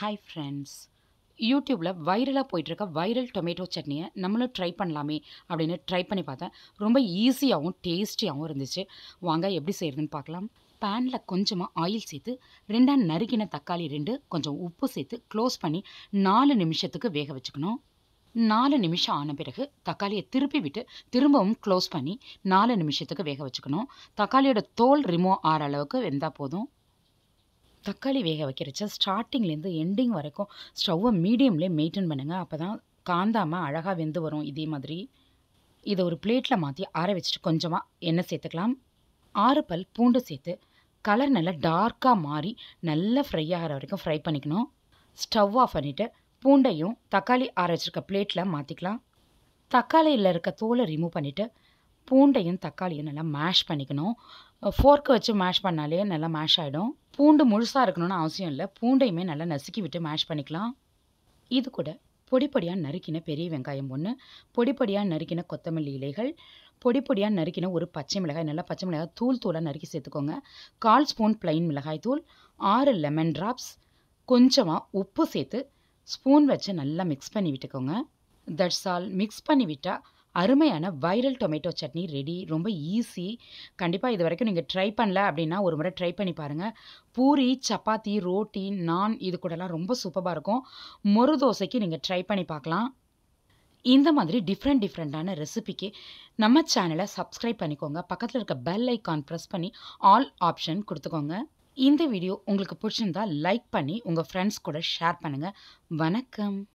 Hi friends, யூடியூப்பில் வைரலாக போயிட்டுருக்க வைரல் டொமேட்டோ சட்னியை நம்மளும் ட்ரை பண்ணலாமே அப்படின்னு ட்ரை பண்ணி பார்த்தேன். ரொம்ப ஈஸியாகவும் டேஸ்டியாகவும் இருந்துச்சு. வாங்க எப்படி செய்கிறதுன்னு பார்க்கலாம். பேனில் கொஞ்சமாக ஆயில் சேர்த்து 2 நறுக்கின தக்காளி 2 கொஞ்சம் உப்பு சேர்த்து க்ளோஸ் பண்ணி 4 நிமிஷத்துக்கு வேக வச்சுக்கணும். 4 நிமிஷம் ஆன பிறகு தக்காளியை திருப்பி விட்டு திரும்பவும் க்ளோஸ் பண்ணி 4 நிமிஷத்துக்கு வேக வச்சுக்கணும். தக்காளியோட தோல் ரிமூவ் ஆகிற அளவுக்கு வெந்தால் போதும். தக்காளி வேக வைக்கிறச்ச ஸ்டார்டிங்லேருந்து எண்டிங் வரைக்கும் ஸ்டவ்வை மீடியம்லேயே மெயின்டைன் பண்ணுங்கள். அப்போ தான் காந்தாமல் அழகாக வெந்து வரும். இதே மாதிரி இதை ஒரு பிளேட்டில் மாற்றி ஆற வச்சுட்டு கொஞ்சமாக எண்ணெய் சேர்த்துக்கலாம். 6 பல் பூண்டு சேர்த்து கலர் நல்லா டார்க்காக மாறி நல்லா ஃப்ரை ஆகிற வரைக்கும் ஃப்ரை பண்ணிக்கணும். ஸ்டவ் ஆஃப் பண்ணிவிட்டு பூண்டையும் தக்காளி ஆற வச்சுருக்க பிளேட்டில் மாற்றிக்கலாம். தக்காளியில் இருக்க தோலை ரிமூவ் பண்ணிவிட்டு பூண்டையும் தக்காளியும் நல்லா மேஷ் பண்ணிக்கணும். ஃபோர்க்கு வச்சு மேஷ் பண்ணாலே நல்லா மேஷ் ஆகிடும். பூண்டு முழுசாக இருக்கணும்னு அவசியம் இல்லை. பூண்டையுமே நல்லா நசுக்கி விட்டு மேஷ் பண்ணிக்கலாம். இது கூட பொடி பொடியாக நறுக்கின பெரிய வெங்காயம் 1, பொடி பொடியாக நறுக்கின கொத்தமல்லி இலைகள், பொடி பொடியாக நறுக்கின ஒரு பச்சை மிளகாய், நல்லா பச்சை மிளகாய் தூளாக நறுக்கி சேர்த்துக்கோங்க. 1/4 ஸ்பூன் ப்ளைன் மிளகாய் தூள், 6 லெமன் ட்ராப்ஸ், கொஞ்சமாக உப்பு சேர்த்து ஸ்பூன் வச்சு நல்லா மிக்ஸ் பண்ணி விட்டுக்கோங்க. That's all. மிக்ஸ் பண்ணி விட்டால் அருமையான வைரல் டொமேட்டோ சட்னி ரெடி. ரொம்ப ஈஸி. கண்டிப்பாக இது வரைக்கும் நீங்கள் ட்ரை பண்ணல அப்படின்னா ஒரு முறை ட்ரை பண்ணி பாருங்கள். பூரி, சப்பாத்தி, ரோட்டி, நான் இது கூடலாம் ரொம்ப சூப்பராக இருக்கும். மொறு தோசைக்கு நீங்கள் ட்ரை பண்ணி பார்க்கலாம். இந்த மாதிரி டிஃப்ரெண்ட்டான ரெசிபிக்கு நம்ம சேனலை சப்ஸ்கிரைப் பண்ணிக்கோங்க. பக்கத்தில் இருக்க பெல் ஐக்கான் ப்ரெஸ் பண்ணி ஆல் ஆப்ஷன் கொடுத்துக்கோங்க. இந்த வீடியோ உங்களுக்கு பிடிச்சிருந்தா லைக் பண்ணி உங்கள் ஃப்ரெண்ட்ஸ் கூட ஷேர் பண்ணுங்கள். வணக்கம்.